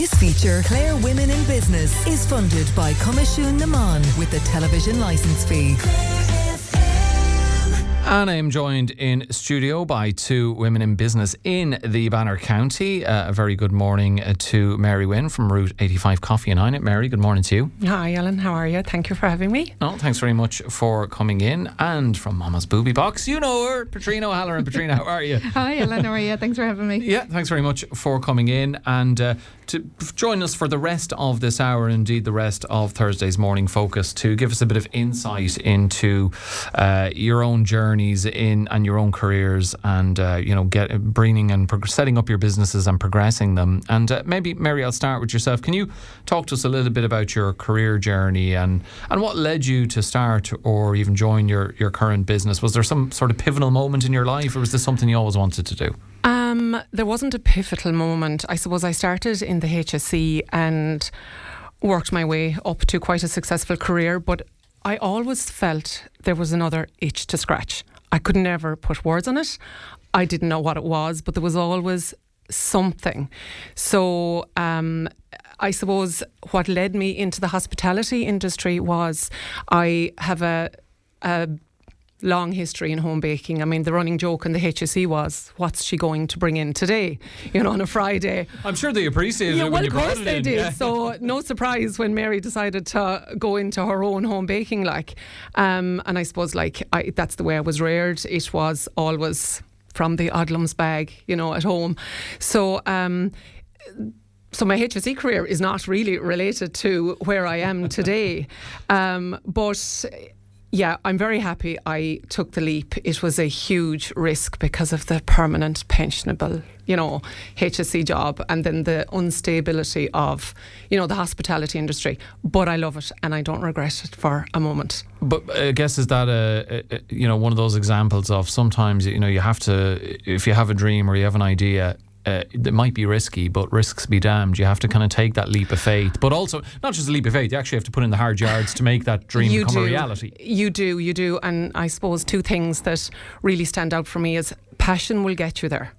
This feature, Clare Women in Business, is funded by Comishún Naman with the television licence fee. And I am joined in studio by two women in business in the Banner County. A very good morning to Mary Wynne from Route 85 Coffee in Inagh. Mary, good morning to you. Hi Ellen, how are you? Thank you for having me. No, thanks very much for coming in. And from Mama's Boobie Box, you know her, Petrina O'Halloran. Petrina, how are you? Hi Ellen, how are you? Thanks for having me. Yeah, thanks very much for coming in and to join us for the rest of this hour, indeed the rest of Thursday's Morning Focus, to give us a bit of insight into your own journeys and your own careers, and bringing and setting up your businesses and progressing them. And maybe, Mary, I'll start with yourself. Can you talk to us a little bit about your career journey and what led you to start or even join your current business? Was there some sort of pivotal moment in your life, or was this something you always wanted to do? There wasn't a pivotal moment. I suppose I started in the HSE and worked my way up to quite a successful career, but I always felt there was another itch to scratch. I could never put words on it. I didn't know what it was, but there was always something. So I suppose what led me into the hospitality industry was I have a long history in home baking. I mean, the running joke in the HSE was, what's she going to bring in today? On a Friday. I'm sure they appreciated it when you brought it in. Well, of course they did. Yeah. So no surprise when Mary decided to go into her own home baking. And I suppose that's the way I was reared. It was always from the Odlum's bag, at home. So my HSE career is not really related to where I am today. But yeah, I'm very happy I took the leap. It was a huge risk because of the permanent pensionable, HSE job, and then the instability of, the hospitality industry. But I love it and I don't regret it for a moment. But I guess, is that one of those examples of sometimes, you have to, if you have a dream or you have an idea, it might be risky, but risks be damned. You have to kind of take that leap of faith. But also, not just a leap of faith, you actually have to put in the hard yards to make that dream become a reality. You do. And I suppose two things that really stand out for me is passion will get you there,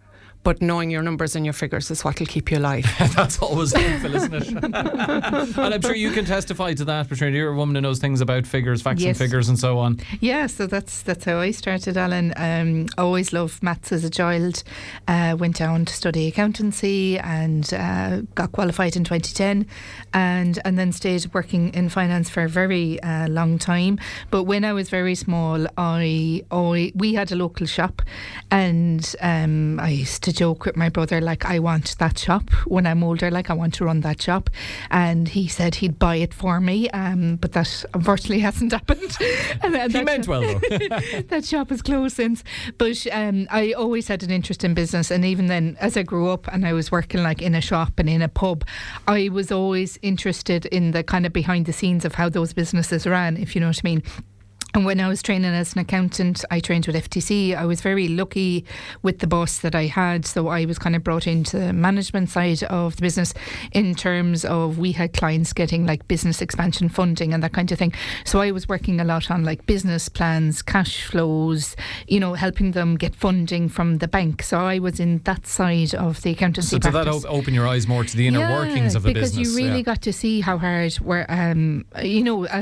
but knowing your numbers and your figures is what will keep you alive. That's always helpful, isn't it? And I'm sure you can testify to that, Patricia. You're a woman who knows things about figures, facts and figures and so on. Yeah, so that's how I started, Alan. I always loved maths as a child. Went down to study accountancy and got qualified in 2010 and then stayed working in finance for a very long time. But when I was very small, we had a local shop, and I used to joke with my brother, I want that shop when I'm older, I want to run that shop, and he said he'd buy it for me, but that unfortunately hasn't happened. He meant well though. That shop is closed since, but I always had an interest in business, and even then as I grew up and I was working in a shop and in a pub, I was always interested in the kind of behind the scenes of how those businesses ran, if you know what I mean. And when I was training as an accountant, I trained with FTC. I was very lucky with the boss that I had. So I was kind of brought into the management side of the business in terms of we had clients getting business expansion funding and that kind of thing. So I was working a lot on business plans, cash flows, helping them get funding from the bank. So I was in that side of the accountancy So practice. did that open your eyes more to the inner workings of a business? Because you really got to see how hard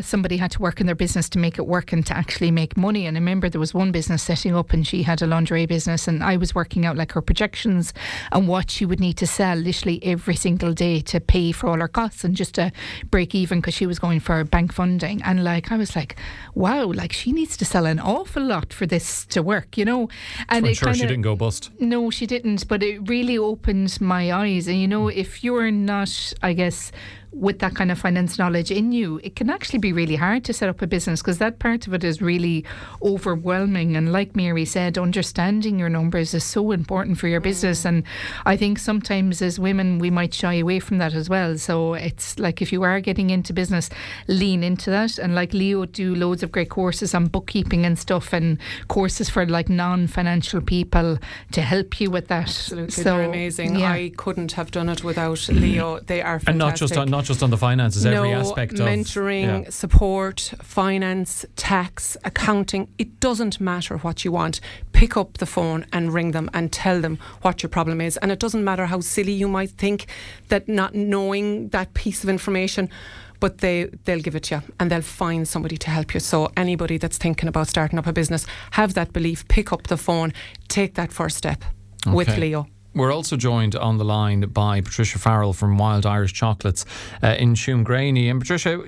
somebody had to work in their business to make it work and to actually make money. And I remember there was one business setting up, and she had a lingerie business, and I was working out her projections and what she would need to sell literally every single day to pay for all her costs and just to break even, because she was going for bank funding. And I was wow, she needs to sell an awful lot for this to work, And I'm sure she didn't go bust. No, she didn't, but it really opened my eyes. And if you're not, I guess, with that kind of finance knowledge in you, it can actually be really hard to set up a business, because that part of it is really overwhelming. And like Mary said, understanding your numbers is so important for your business. And I think sometimes as women we might shy away from that as well. So it's if you are getting into business, lean into that. And Leo do loads of great courses on bookkeeping and stuff, and courses for non-financial people to help you with that. Absolutely, they're amazing. Yeah. I couldn't have done it without Leo. They are fantastic. And not not just on the finances, every No, aspect of mentoring, support, finance, tax, accounting. It doesn't matter what you want. Pick up the phone and ring them and tell them what your problem is. And it doesn't matter how silly you might think that not knowing that piece of information, but they'll give it to you and they'll find somebody to help you. So anybody that's thinking about starting up a business, have that belief, pick up the phone, take that first step with Leo. We're also joined on the line by Patricia Farrell from Wilde Irish Chocolates in Shoomgraney. And Patricia,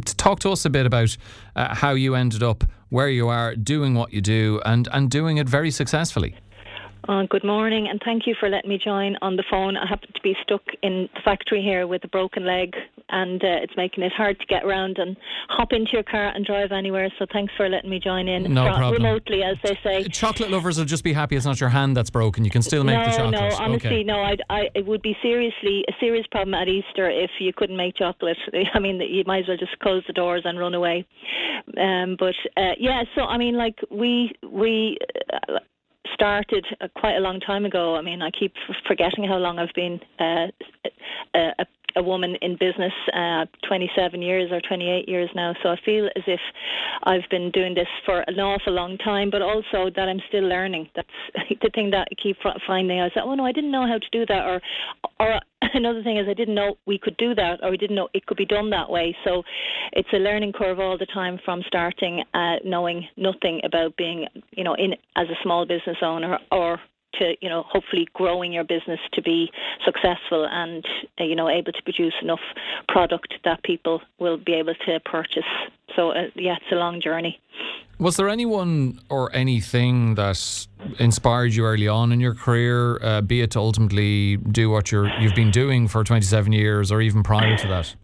talk to us a bit about how you ended up where you are, doing what you do and doing it very successfully. Good morning, and thank you for letting me join on the phone. I happen to be stuck in the factory here with a broken leg, and it's making it hard to get around and hop into your car and drive anywhere. So thanks for letting me join in remotely, as they say. Chocolate lovers will just be happy it's not your hand that's broken. You can still make the chocolate. No, honestly, no. It would be a serious problem at Easter if you couldn't make chocolate. I mean, you might as well just close the doors and run away. So I mean, like we started quite a long time ago. I mean, I keep forgetting how long I've been a woman in business, 27 years or 28 years now. So I feel as if I've been doing this for an awful long time, but also that I'm still learning. That's the thing that I keep finding. I was like, oh no, I didn't know how to do that. Or another thing is I didn't know we could do that, or we didn't know it could be done that way. So it's a learning curve all the time from starting, knowing nothing about being, in as a small business owner, or to, hopefully growing your business to be successful and, able to produce enough product that people will be able to purchase. So, it's a long journey. Was there anyone or anything that inspired you early on in your career, be it to ultimately do what you've been doing for 27 years or even prior to that?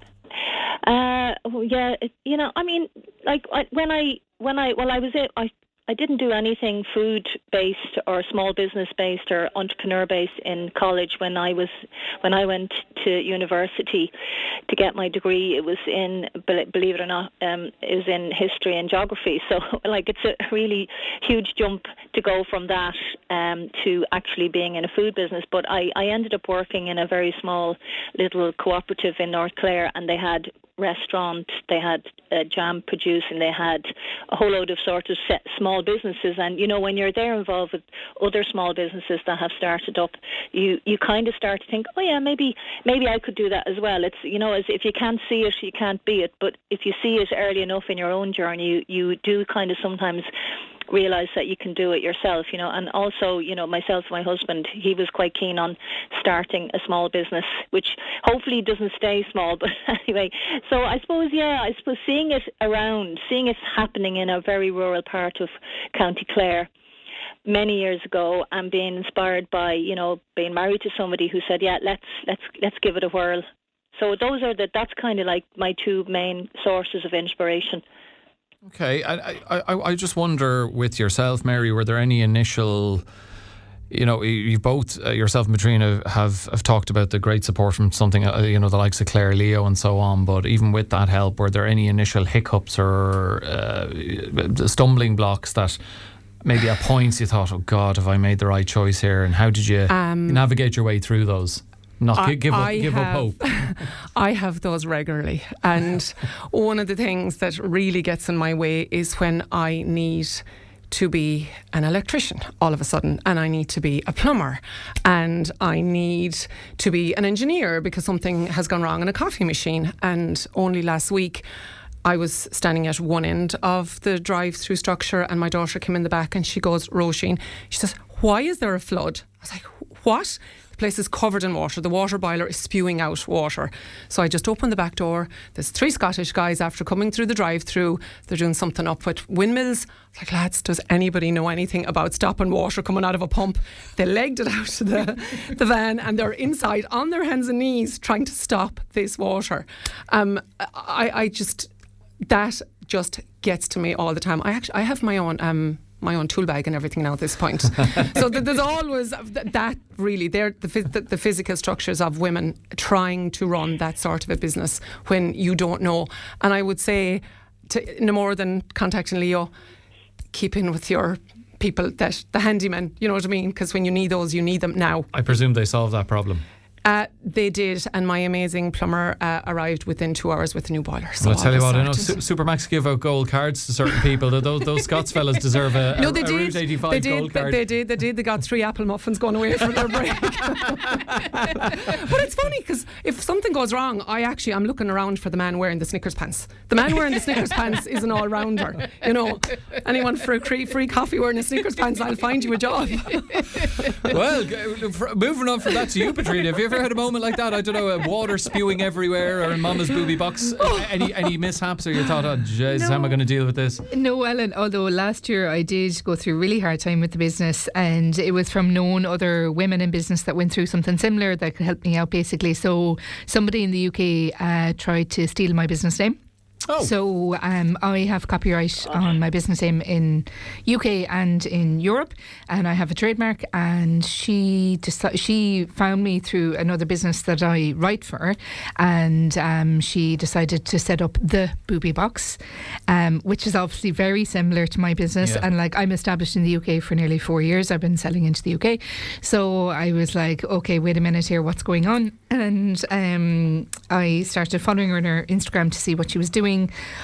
I didn't do anything food-based or small business-based or entrepreneur-based in college. When I went to university to get my degree, it was in, believe it or not, it was in history and geography. So, it's a really huge jump to go from that to actually being in a food business. But I ended up working in a very small little cooperative in North Clare, and they had restaurant, they had jam producing, they had a whole load of sort of small businesses. And when you're there involved with other small businesses that have started up, you kind of start to think, oh yeah, maybe I could do that as well. It's as if you can't see it, you can't be it. But if you see it early enough in your own journey, you do kind of sometimes realise that you can do it yourself, and also, myself and my husband, he was quite keen on starting a small business, which hopefully doesn't stay small, but anyway, so I suppose seeing it happening in a very rural part of County Clare many years ago, and being inspired by, being married to somebody who said, yeah, let's give it a whirl. So that's kind of like my two main sources of inspiration. Okay, I just wonder with yourself, Mary, were there any initial, you both, yourself and Petrina, have talked about the great support from something, the likes of Clare, Leo and so on, but even with that help, were there any initial hiccups or stumbling blocks that maybe at points you thought, oh God, have I made the right choice here? And how did you navigate your way through those? Give up hope. I have those regularly, and one of the things that really gets in my way is when I need to be an electrician all of a sudden, and I need to be a plumber, and I need to be an engineer because something has gone wrong in a coffee machine. And only last week I was standing at one end of the drive-through structure, and my daughter came in the back and she goes, Roisin, she says, why is there a flood? I was like, what? The place is covered in water. The water boiler is spewing out water. So I just opened the back door. There's 3 Scottish guys after coming through the drive-through. They're doing something up with windmills. I was like, lads, does anybody know anything about stopping water coming out of a pump? They legged it out to the van, and they're inside on their hands and knees trying to stop this water. That just gets to me all the time. I have my own tool bag and everything now at this point. So there's always that really, they're the physical structures of women trying to run that sort of a business when you don't know. And I would say, no more than contacting Leo, keep in with your people, that the handyman, you know what I mean? Because when you need those, you need them now. I presume they solve that problem. They did, and my amazing plumber arrived within 2 hours with a new boiler. So Well, I'll tell you all what, I was know sorted. Supermax give out gold cards to certain people. Those Scots fellas deserve a No, they a did. Route 85 They gold did. card. They did. They got 3 apple muffins going away for their break. But it's funny because if something goes wrong, I'm looking around for the man wearing the Snickers pants. The man wearing the Snickers pants is an all-rounder. You know, anyone for a free coffee wearing a Snickers pants, I'll find you a job. Well, moving on from that to you, Petrina. Have you ever had a moment like that? I don't know, water spewing everywhere, or in Mama's Boobie box? Any mishaps, or you thought, oh, jeez, how am I going to deal with this? No, Ellen, although last year I did go through a really hard time with the business, and it was from known other women in business that went through something similar that could help me out, basically. So somebody in the UK tried to steal my business name. Oh. So I have copyright on my business name in UK and in Europe, and I have a trademark, and she found me through another business that I write for, and she decided to set up the Boobie box, which is obviously very similar to my business. Yeah. And like, I'm established in the UK for nearly 4 years. I've been selling into the UK. So I was like, okay, wait a minute here, what's going on? And I started following her on her Instagram to see what she was doing.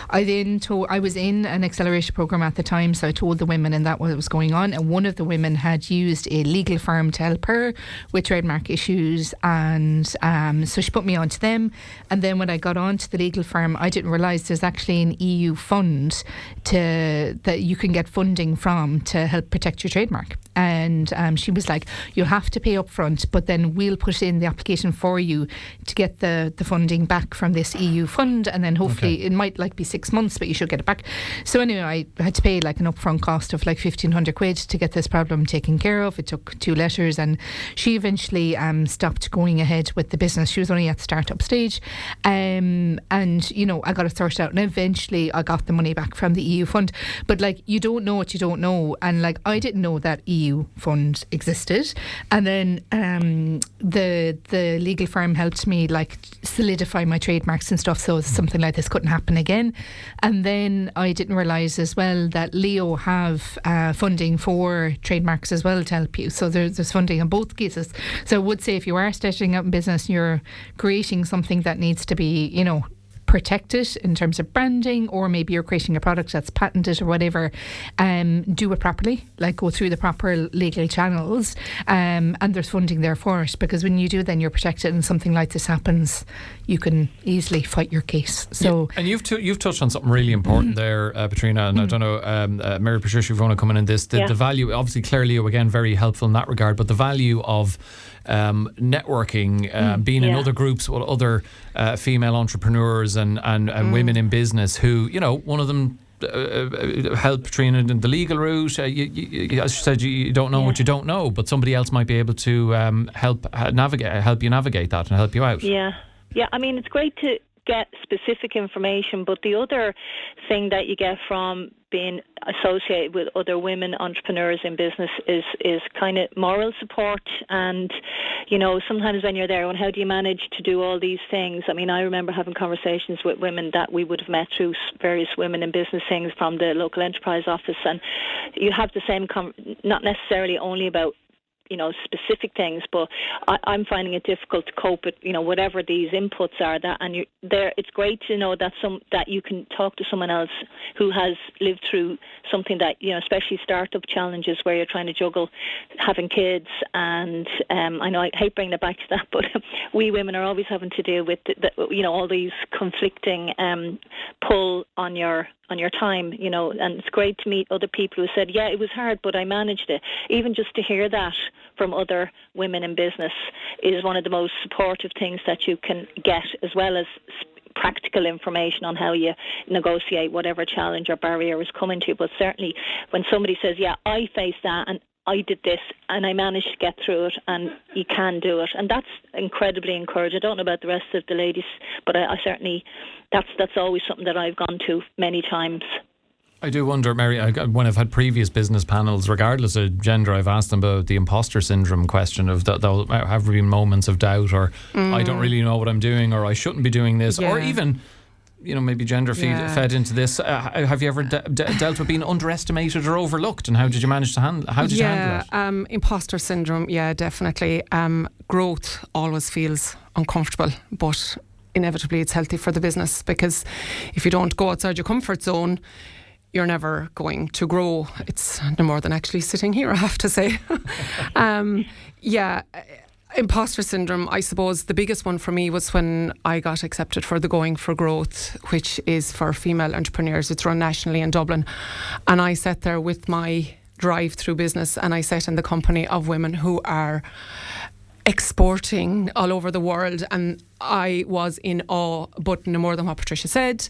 I was in an acceleration program at the time, so I told the women and that what was going on, and one of the women had used a legal firm to help her with trademark issues, and so she put me on to them. And then when I got on to the legal firm, I didn't realise there's actually an EU fund that you can get funding from to help protect your trademark. And she was like, you have to pay up front, but then we'll put in the application for you to get the funding back from this EU fund, and then hopefully it might be 6 months, but you should get it back. So anyway, I had to pay like an upfront cost of like 1,500 quid to get this problem taken care of. It took 2 letters, and she eventually stopped going ahead with the business. She was only at the startup stage, and you know, I got it sorted out, and eventually I got the money back from the EU fund. But like, you don't know what you don't know, and like, I didn't know that EU fund existed, and then the legal firm helped me like solidify my trademarks and stuff, so something like this couldn't happen again. And then I didn't realise as well that Leo have funding for trademarks as well to help you, so there's funding in both cases. So I would say if you are starting out in business, you're creating something that needs to be, you know, protected in terms of branding, or maybe you're creating a product that's patented or whatever, do it properly, like go through the proper legal channels, and there's funding there for it, because when you do, then you're protected, and something like this happens, you can easily fight your case. So and you've touched on something really important there, Petrina, and I don't know, Mary, Patricia, if you want to come in this, the value, obviously Clare Leo again very helpful in that regard, but the value of networking, being in other groups with other female entrepreneurs and women in business who, you know, one of them help Petrina in the legal route. You, as you said, you don't know what you don't know, but somebody else might be able to help you navigate that and help you out. Yeah. I mean, it's great to get specific information, but the other thing that you get from being associated with other women entrepreneurs in business is kind of moral support. And, you know, sometimes when you're there, how do you manage to do all these things? I mean, I remember having conversations with women that we would have met through various women in business things from the local enterprise office, and you have the same not necessarily only about, you know, specific things, but I'm finding it difficult to cope with, you know, whatever these inputs are. It's great to know that you can talk to someone else who has lived through something that, you know, especially startup challenges where you're trying to juggle having kids, and I know I hate bringing it back to that, but we women are always having to deal with you know, all these conflicting pull on your time, you know, and it's great to meet other people who said, yeah, it was hard, but I managed it. Even just to hear that from other women in business is one of the most supportive things that you can get, as well as practical information on how you negotiate whatever challenge or barrier is coming to you. But certainly when somebody says, yeah, I faced that and I did this and I managed to get through it, and you can do it, and that's incredibly encouraging. I don't know about the rest of the ladies, but I certainly, that's always something that I've gone to many times. I do wonder, Mary, when I've had previous business panels, regardless of gender, I've asked them about the imposter syndrome question of there'll have been moments of doubt, or I don't really know what I'm doing, or I shouldn't be doing this, or even maybe gender fed into this. Have you ever dealt with being underestimated or overlooked, and how did you manage to handle? How did you handle it? Imposter syndrome. Yeah, definitely. Growth always feels uncomfortable, but inevitably it's healthy for the business, because if you don't go outside your comfort zone, you're never going to grow. It's no more than actually sitting here, I have to say. Imposter syndrome, I suppose the biggest one for me was when I got accepted for the Going for Growth, which is for female entrepreneurs. It's run nationally in Dublin. And I sat there with my drive-through business, and I sat in the company of women who are exporting all over the world, and I was in awe. But no more than what Patricia said,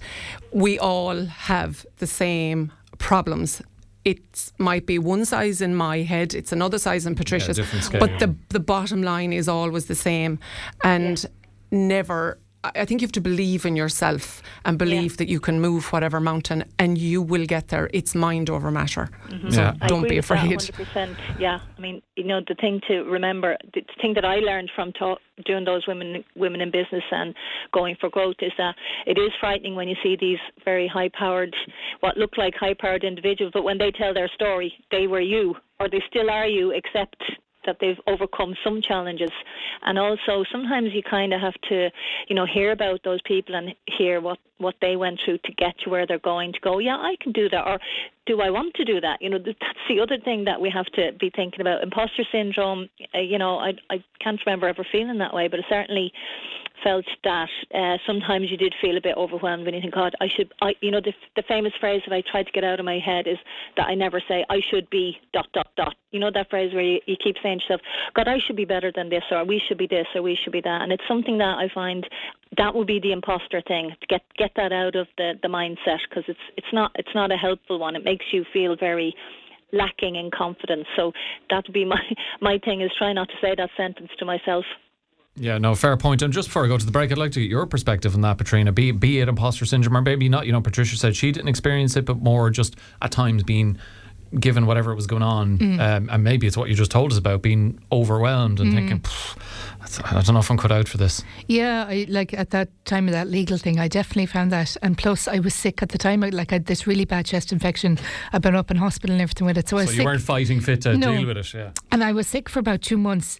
we all have the same problems. It might be one size in my head, it's another size in Patricia's, but the bottom line is always the same. And never, I think you have to believe in yourself and believe that you can move whatever mountain, and you will get there. It's mind over matter. So don't be afraid. 100%. Yeah, I mean, the thing to remember, the thing that I learned from doing those women in business and Going for Growth, is that it is frightening when you see these very high-powered, what look like high-powered individuals, but when they tell their story, they were you, or they still are you, except that they've overcome some challenges. And also sometimes you kind of have to, hear about those people and hear what they went through to get to where they're going, to go, yeah, I can do that, or do I want to do that? That's the other thing that we have to be thinking about. Imposter syndrome, I can't remember ever feeling that way, but I certainly felt that sometimes you did feel a bit overwhelmed when you think, God, the famous phrase that I tried to get out of my head is that I never say, I should be ... that phrase where you keep saying to yourself, God, I should be better than this, or we should be this, or we should be that. And it's something that I find that would be the imposter thing, to get that out of the mindset, because it's not a helpful one. It makes you feel very lacking in confidence. So that would be my thing, is try not to say that sentence to myself. Yeah, no, fair point. And just before I go to the break, I'd like to get your perspective on that, Petrina. Be it imposter syndrome, or maybe not. Patricia said she didn't experience it, but more just at times being given whatever was going on, and maybe it's what you just told us about, being overwhelmed and thinking, I don't know if I'm cut out for this. Yeah, at that time of that legal thing, I definitely found that. And plus, I was sick at the time. I had this really bad chest infection. I've been up in hospital and everything with it. So I was sick. You weren't fighting fit to deal with it, yeah. And I was sick for about 2 months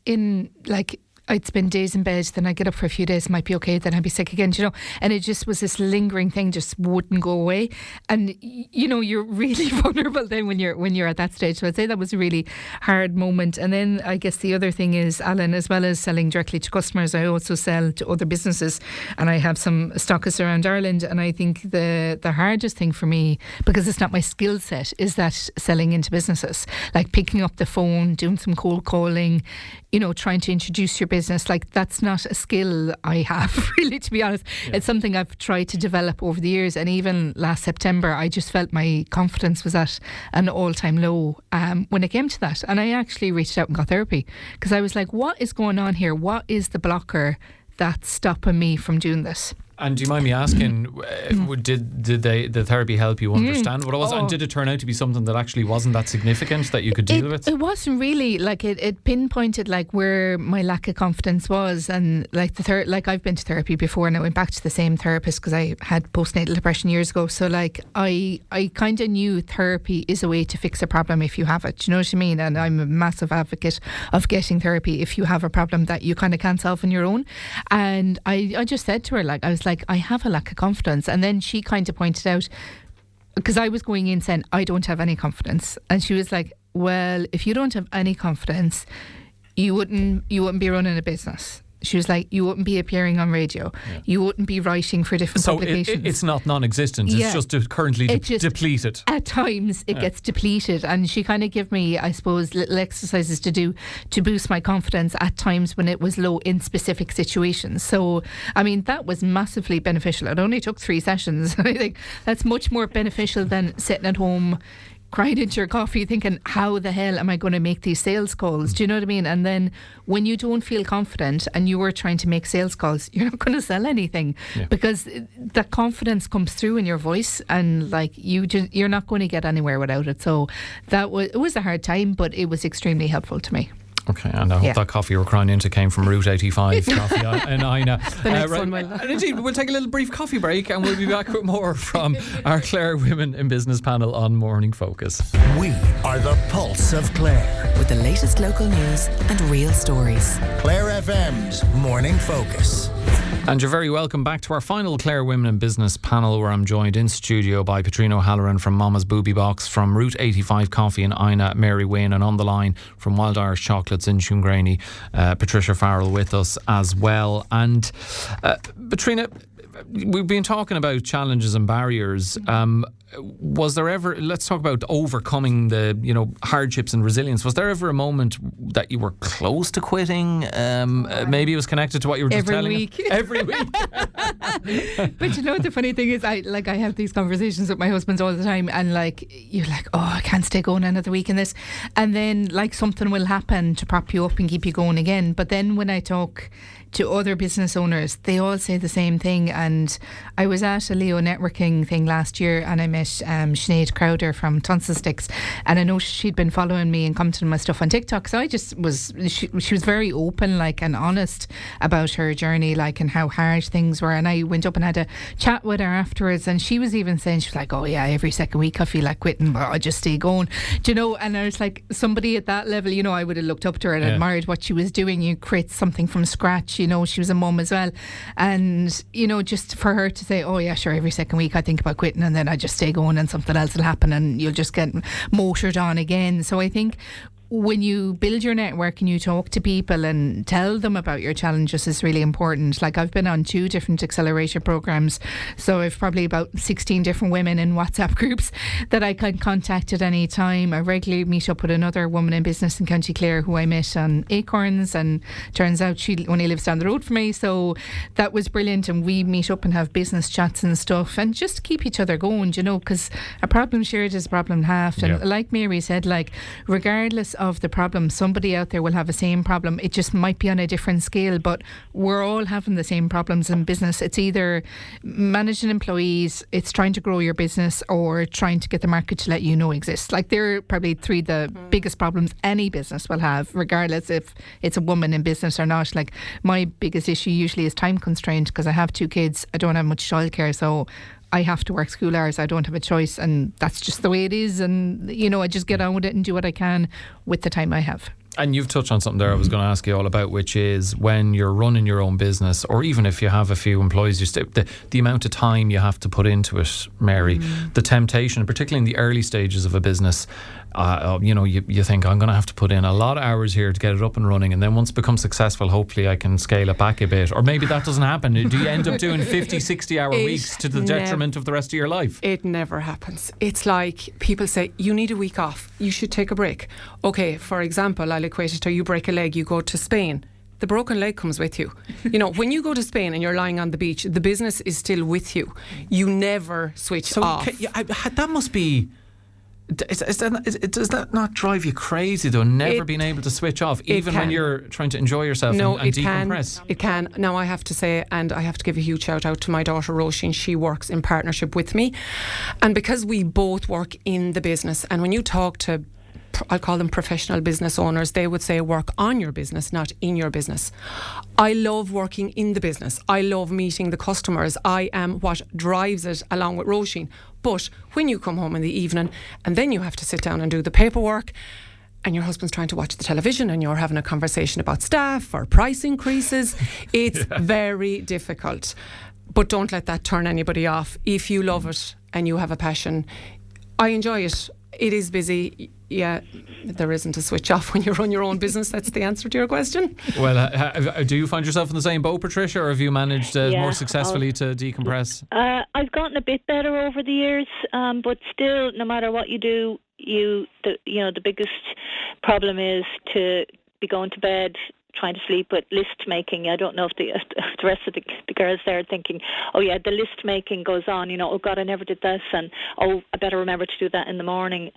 I'd spend days in bed, then I'd get up for a few days, might be okay, then I'd be sick again, and it just was this lingering thing, just wouldn't go away. And you're really vulnerable then when you're at that stage. So I'd say that was a really hard moment. And then I guess the other thing is, Alan, as well as selling directly to customers, I also sell to other businesses, and I have some stockists around Ireland. And I think the hardest thing for me, because it's not my skill set, is that selling into businesses, like picking up the phone, doing some cold calling, trying to introduce your business. That's not a skill I have, really, to be honest. Yeah. It's something I've tried to develop over the years, and even last September I just felt my confidence was at an all-time low when it came to that. And I actually reached out and got therapy, because I was like, what is going on here? What is the blocker that's stopping me from doing this? And do you mind me asking, did the therapy help you understand what it was? And did it turn out to be something that actually wasn't that significant that you could deal with? It wasn't really. It pinpointed where my lack of confidence was. And I've been to therapy before, and I went back to the same therapist because I had postnatal depression years ago. So I kind of knew therapy is a way to fix a problem if you have it. Do you know what I mean? And I'm a massive advocate of getting therapy if you have a problem that you kind of can't solve on your own. And I just said to her, I was like, I have a lack of confidence. And then she kind of pointed out, because I was going in saying I don't have any confidence, and she was like, well, if you don't have any confidence, you wouldn't be running a business. She was like, you wouldn't be appearing on radio. Yeah. You wouldn't be writing for different publications. It's not non-existent. It's just currently depleted. At times it gets depleted. And she kind of gave me, I suppose, little exercises to do to boost my confidence at times when it was low in specific situations. So, I mean, that was massively beneficial. It only took 3 sessions. I think that's much more beneficial than sitting at home crying into your coffee thinking, how the hell am I going to make these sales calls? Do you know what I mean? And then when you don't feel confident and you are trying to make sales calls, you're not going to sell anything because that confidence comes through in your voice, and you're not going to get anywhere without it. So it was a hard time, but it was extremely helpful to me. Okay, and I hope that coffee you're crying into came from Route 85 coffee in Inagh. The next one will. And indeed, we'll take a little brief coffee break and we'll be back with more from our Clare Women in Business panel on Morning Focus. We are the pulse of Clare. With the latest local news and real stories. Clare FM's Morning Focus. And you're very welcome back to our final Clare Women in Business panel, where I'm joined in studio by Petrina O'Halloran from Mama's Boobie Box, from Route 85 Coffee in Inagh, Mary Wynne, and on the line from Wilde Irish Chocolates in Shoongraney, Patricia Farrell with us as well. And Petrina, we've been talking about challenges and barriers. Was there ever, let's talk about overcoming the, hardships and resilience. Was there ever a moment that you were close to quitting? Maybe it was connected to what you were just telling us. Every week. But the funny thing is, I have these conversations with my husband all the time, and you're like, oh, I can't stay going another week in this, and then something will happen to prop you up and keep you going again. But then when I talk to other business owners, they all say the same thing. And I was at a Leo networking thing last year, and I met Sinead Crowder from Tonsil Sticks, and I know she'd been following me and commenting on my stuff on TikTok. So I just she was very open and honest about her journey, and how hard things were. And I went up and had a chat with her afterwards, and she was even saying, she was like, oh yeah, every second week I feel like quitting, but I just stay going, and I was like, somebody at that level, I would have looked up to her and admired what she was doing. You create something from scratch. She was a mum as well, and just for her to say, oh yeah, sure, every second week I think about quitting, and then I just stay going and something else will happen and you'll just get motored on again. So I think when you build your network and you talk to people and tell them about your challenges is really important. I've been on 2 different accelerator programs, so I've probably about 16 different women in WhatsApp groups that I can contact at any time. I regularly meet up with another woman in business in County Clare who I met on Acorns, and turns out she only lives down the road from me, so that was brilliant. And we meet up and have business chats and stuff, and just keep each other going, because a problem shared is a problem halved. And like Mary said, regardless of the problem, somebody out there will have the same problem. It just might be on a different scale, but we're all having the same problems in business. It's either managing employees, it's trying to grow your business, or trying to get the market to let you know exists. They're probably 3 the biggest problems any business will have, regardless if it's a woman in business or not. My biggest issue usually is time constraint, because I have 2 kids, I don't have much childcare, so I have to work school hours. I don't have a choice, and that's just the way it is. And I just get on with it and do what I can with the time I have. And you've touched on something there I was going to ask you all about, which is when you're running your own business, or even if you have a few employees, the amount of time you have to put into it, Mary, the temptation, particularly in the early stages of a business, you think, I'm going to have to put in a lot of hours here to get it up and running, and then once it becomes successful, hopefully I can scale it back a bit. Or maybe that doesn't happen. Do you end up doing 50, 60 hour weeks to the detriment of the rest of your life? It never happens. It's like people say, you need a week off, you should take a break. Okay, for example, I'll equate it to you break a leg, you go to Spain. The broken leg comes with you. When you go to Spain and you're lying on the beach, the business is still with you. You never switch off. That must be... Does that not drive you crazy, though, never being able to switch off, even when you're trying to enjoy yourself and decompress? It can. Now, I have to say, and I have to give a huge shout out to my daughter Roisin. She works in partnership with me, and because we both work in the business, and when you talk to, I'll call them professional business owners, they would say work on your business, not in your business. I love working in the business. I love meeting the customers. I am what drives it, along with Roisin. But when you come home in the evening and then you have to sit down and do the paperwork, and your husband's trying to watch the television and you're having a conversation about staff or price increases, it's very difficult. But don't let that turn anybody off. If you love it and you have a passion, I enjoy it. It is busy. Yeah, there isn't a switch off when you run your own business. That's the answer to your question. Well, do you find yourself in the same boat, Patricia, or have you managed more successfully to decompress? I've gotten a bit better over the years, but still, no matter what you do, the biggest problem is to be going to bed trying to sleep with list making. I don't know if the rest of the girls there are thinking, oh yeah, the list making goes on, oh God, I never did this, and oh, I better remember to do that in the morning.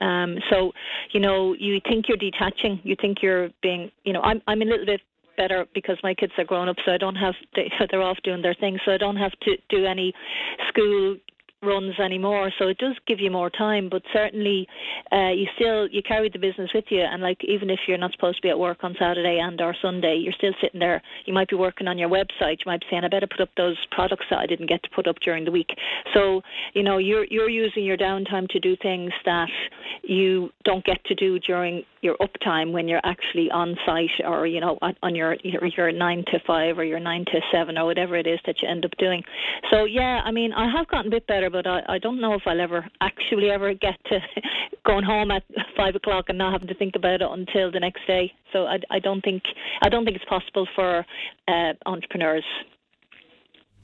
So you think you're detaching, you think you're being, I'm a little bit better because my kids are grown up, so I don't have they're off doing their thing, so I don't have to do any school runs anymore, so it does give you more time, but certainly you carry the business with you, and like even if you're not supposed to be at work on Saturday and or Sunday, you're still sitting there. You might be working on your website, you might be saying, I better put up those products that I didn't get to put up during the week. So you're using your downtime to do things that you don't get to do during your uptime when you're actually on site, or on your 9 to 5 or your 9 to 7 or whatever it is that you end up doing. So yeah, I mean, I have gotten a bit better, but I don't know if I'll ever get to going home at 5 o'clock and not having to think about it until the next day. So I don't think it's possible for entrepreneurs.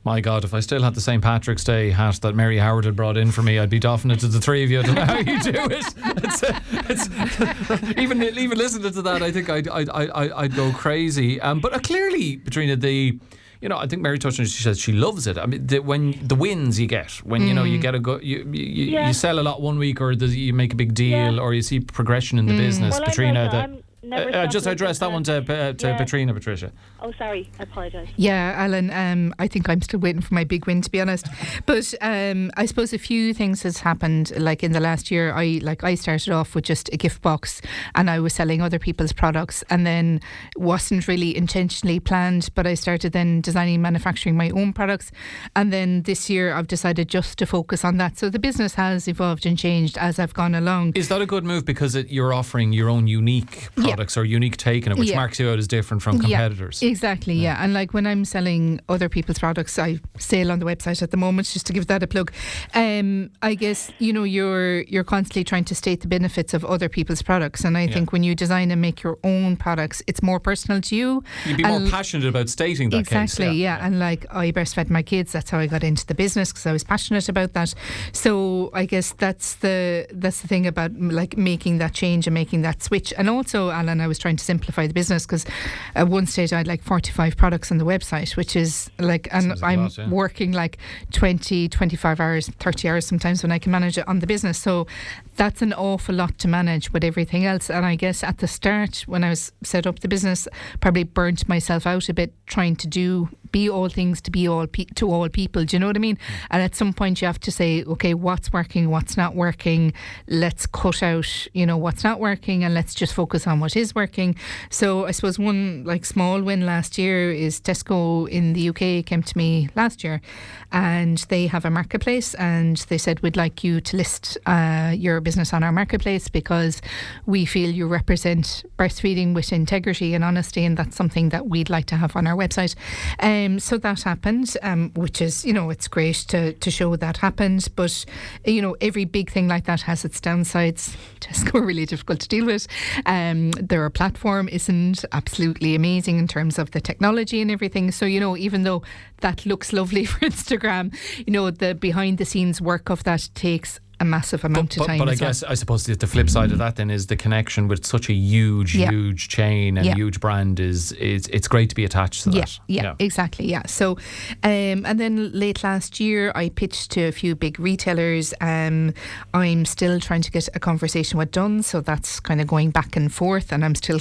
My God, if I still had the St. Patrick's Day hat that Mary Howard had brought in for me, I'd be doffing it to the three of you. I don't know how you do it. Even listening to that, I think I'd go crazy. But clearly, Petrina, I think Mary touched on it. She says she loves it. I mean, when the wins you get, when you get you sell a lot one week, or you make a big deal, or you see progression in the business. Well, Petrina, just address that one to Petrina, Patricia. Oh, sorry, I apologise. Yeah, Alan, I think I'm still waiting for my big win, to be honest. But I suppose a few things has happened. Like in the last year, I started off with just a gift box, and I was selling other people's products, and then wasn't really intentionally planned, but I started then designing, manufacturing my own products, and then this year I've decided just to focus on that. So the business has evolved and changed as I've gone along. Is that a good move, because you're offering your own unique products or unique take on it, which marks you out as different from competitors? Exactly, yeah. And like when I'm selling other people's products, I sell on the website at the moment, just to give that a plug. I guess you're constantly trying to state the benefits of other people's products, and I think when you design and make your own products, it's more personal to you. You'd be more passionate about stating that case. Exactly, yeah. And like I breastfed my kids, that's how I got into the business, because I was passionate about that. So I guess that's the thing about like making that change and making that switch. And also, Alan, I was trying to simplify the business, because at one stage I had like 45 products on the website, which is like, and I'm working like 20, 25 hours, 30 hours sometimes when I can manage it on the business. So that's an awful lot to manage with everything else. And I guess at the start, when I was set up the business, probably burnt myself out a bit trying to be all things to all people. Do you know what I mean? And at some point you have to say, okay, what's working, what's not working? Let's cut out, what's not working, and let's just focus on what is working. So I suppose one like small win last year is Tesco in the UK came to me last year, and they have a marketplace, and they said, we'd like you to list your business on our marketplace, because we feel you represent breastfeeding with integrity and honesty, and that's something that we'd like to have on our website. So that happened, which is, it's great to show that happened. But, every big thing like that has its downsides. Tesco are really difficult to deal with. Their platform isn't absolutely amazing in terms of the technology and everything. So, even though that looks lovely for Instagram, the behind the scenes work of that takes a massive amount of time. But I suppose the flip side of that then is the connection with such a huge chain and huge brand it's great to be attached to that. Yeah, exactly. Yeah. So, and then late last year, I pitched to a few big retailers. I'm still trying to get a conversation with Dunnes, so that's kind of going back and forth, and I'm still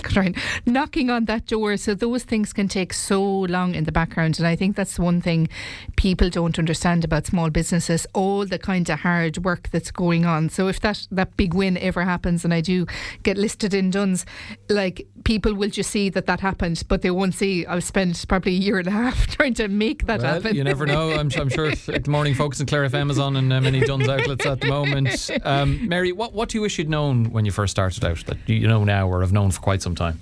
knocking on that door. So those things can take so long in the background, and I think that's one thing people don't understand about small businesses, all the kind of hard work that's going on. So if that big win ever happens and I do get listed in Dunnes, like people will just see that happened, but they won't see I've spent probably a year and a half trying to make that happen. You never know. I'm sure the Morning Focus and Clare FM is on in many Dunnes outlets at the moment. Mary, what do you wish you'd known when you first started out that you know now or have known for quite some time?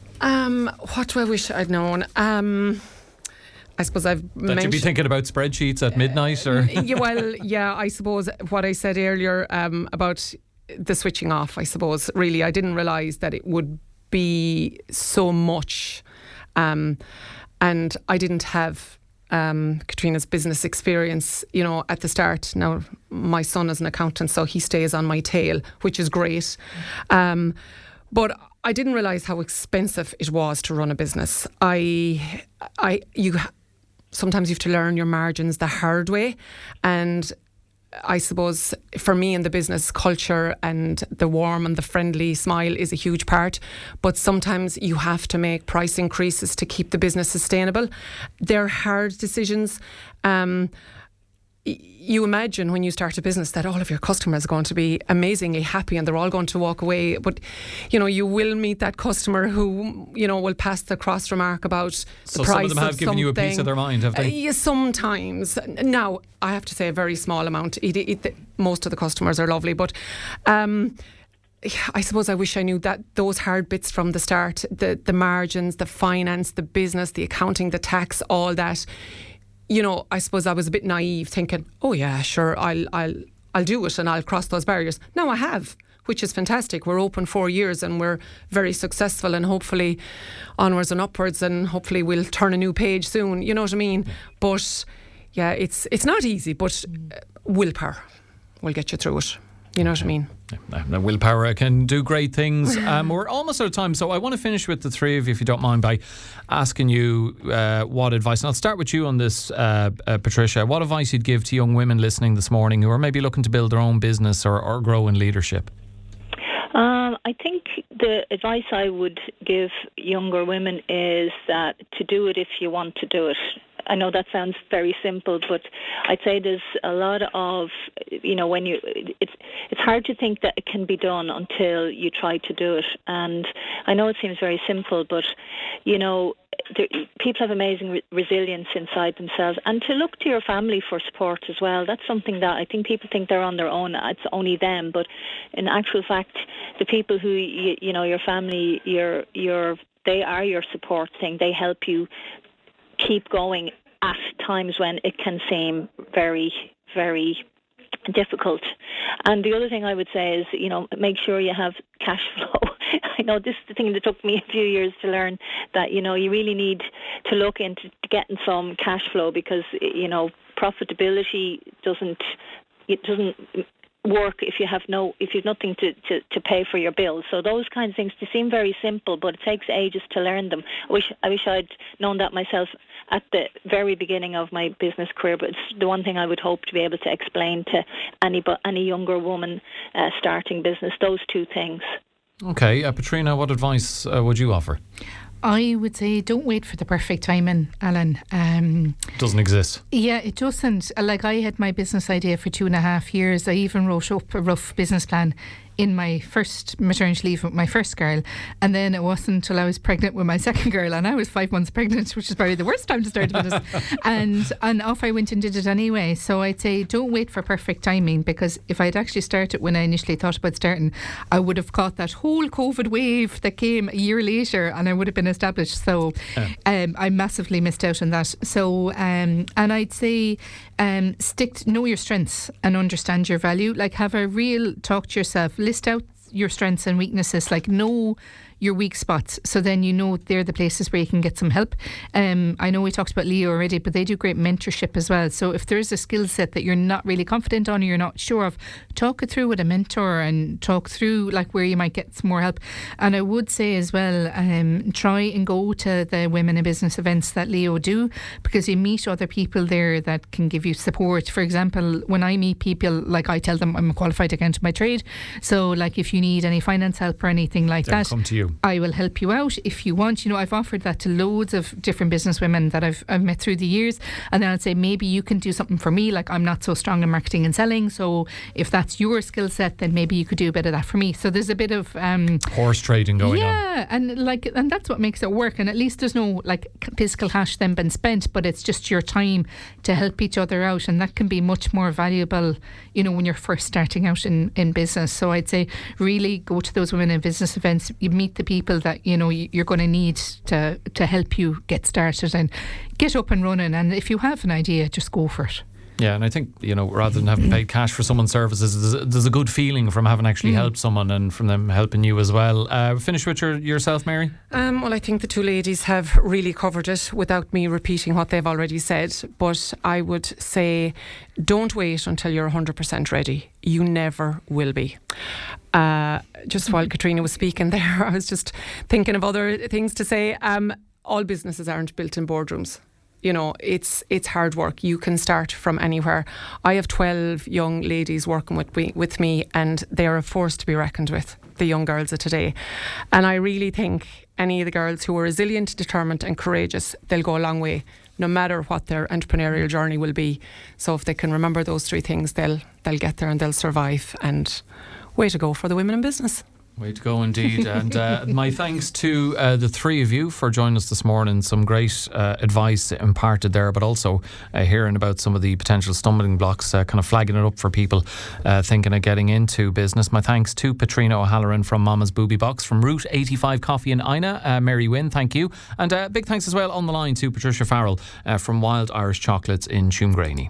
What do I wish I'd known? I suppose I've mentioned... That you'd be thinking about spreadsheets at midnight, or... I suppose what I said earlier about the switching off, I suppose, really, I didn't realise that it would be so much. And I didn't have Katrina's business experience, at the start. Now, my son is an accountant, so he stays on my tail, which is great. But I didn't realise how expensive it was to run a business. Sometimes you have to learn your margins the hard way, and I suppose for me in the business, culture and the warm and the friendly smile is a huge part, but sometimes you have to make price increases to keep the business sustainable. They're hard decisions. you imagine when you start a business that all of your customers are going to be amazingly happy and they're all going to walk away. But, you will meet that customer who, will pass the cross remark about the price of something. So some of them have given you a piece of their mind, have they? Yeah, sometimes. Now, I have to say a very small amount. Most of the customers are lovely, but I suppose I wish I knew that those hard bits from the start, the margins, the finance, the business, the accounting, the tax, all that. I suppose I was a bit naive thinking, oh yeah, sure, I'll do it and I'll cross those barriers. Now I have, which is fantastic. We're open 4 years and we're very successful, and hopefully onwards and upwards, and hopefully we'll turn a new page soon. You know what I mean? Yeah. But yeah, it's not easy, but willpower will get you through it. You know what I mean? Yeah, willpower can do great things. We're almost out of time, so I want to finish with the three of you, if you don't mind, by asking you what advice, and I'll start with you on this, Patricia, what advice you'd give to young women listening this morning who are maybe looking to build their own business or grow in leadership? I think the advice I would give younger women is that to do it if you want to do it. I know that sounds very simple, but I'd say there's a lot of, it's hard to think that it can be done until you try to do it. And I know it seems very simple, but, people have amazing resilience inside themselves, and to look to your family for support as well. That's something that I think people think they're on their own. It's only them, but in actual fact, the people who, your family, they are your support thing. They help you keep going at times when it can seem very, very difficult. And the other thing I would say is, make sure you have cash flow. I know this is the thing that took me a few years to learn, that, you really need to look into getting some cash flow, because, profitability doesn't work if you've nothing to pay for your bills. So those kinds of things, they seem very simple, but it takes ages to learn them. I wish I'd known that myself at the very beginning of my business career, but it's the one thing I would hope to be able to explain to any younger woman starting business, those two things. Okay, Petrina, what advice would you offer? I would say don't wait for the perfect timing, Alan. Doesn't exist. Yeah, it doesn't. Like, I had my business idea for 2.5 years. I even wrote up a rough business plan in my first maternity leave with my first girl, and then it wasn't until I was pregnant with my second girl, and I was 5 months pregnant, which is probably the worst time to start a business. and off I went and did it anyway. So I'd say don't wait for perfect timing, because if I'd actually started when I initially thought about starting, I would have caught that whole COVID wave that came a year later, and I would have been established. So I massively missed out on that. So and I'd say know your strengths and understand your value. Like, have a real talk to yourself. List out your strengths and weaknesses. Like, know your weak spots, so then they're the places where you can get some help. I know we talked about Leo already, but they do great mentorship as well. So if there's a skill set that you're not really confident on or you're not sure of, talk it through with a mentor and talk through like where you might get some more help. And I would say as well, try and go to the women in business events that Leo do, because you meet other people there that can give you support. For example, when I meet people, like, I tell them I'm a qualified accountant by trade, so like if you need any finance help or anything like that, come to you. I will help you out if you want. I've offered that to loads of different business women that I've met through the years, and then I'd say maybe you can do something for me. Like, I'm not so strong in marketing and selling, so if that's your skill set, then maybe you could do a bit of that for me. So there's a bit of horse trading going on. Yeah, and that's what makes it work. And at least there's no like physical cash then been spent, but it's just your time to help each other out, and that can be much more valuable, when you're first starting out in business. So I'd say really go to those women in business events. You meet the people that you're going to need to help you get started and get up and running. And if you have an idea, just go for it. Yeah, and I think, rather than having paid cash for someone's services, there's a good feeling from having actually helped someone and from them helping you as well. Finish with yourself, Mary? Well, I think the two ladies have really covered it without me repeating what they've already said. But I would say don't wait until you're 100% ready. You never will be. Just while Katrina was speaking there, I was just thinking of other things to say. All businesses aren't built in boardrooms. It's hard work. You can start from anywhere. I have 12 young ladies working with me, and they are a force to be reckoned with. the young girls of today. And I really think any of the girls who are resilient, determined and courageous, they'll go a long way, no matter what their entrepreneurial journey will be. So if they can remember those three things, they'll get there and they'll survive. And way to go for the women in business. Way to go indeed. And my thanks to the three of you for joining us this morning. Some great advice imparted there, but also hearing about some of the potential stumbling blocks, kind of flagging it up for people thinking of getting into business. My thanks to Petrina O'Halloran from Mama's Boobie Box, from Route 85 Coffee in Inagh. Mary Wynne, thank you. And big thanks as well on the line to Patricia Farrell from Wilde Irish Chocolates in Tuamgraney.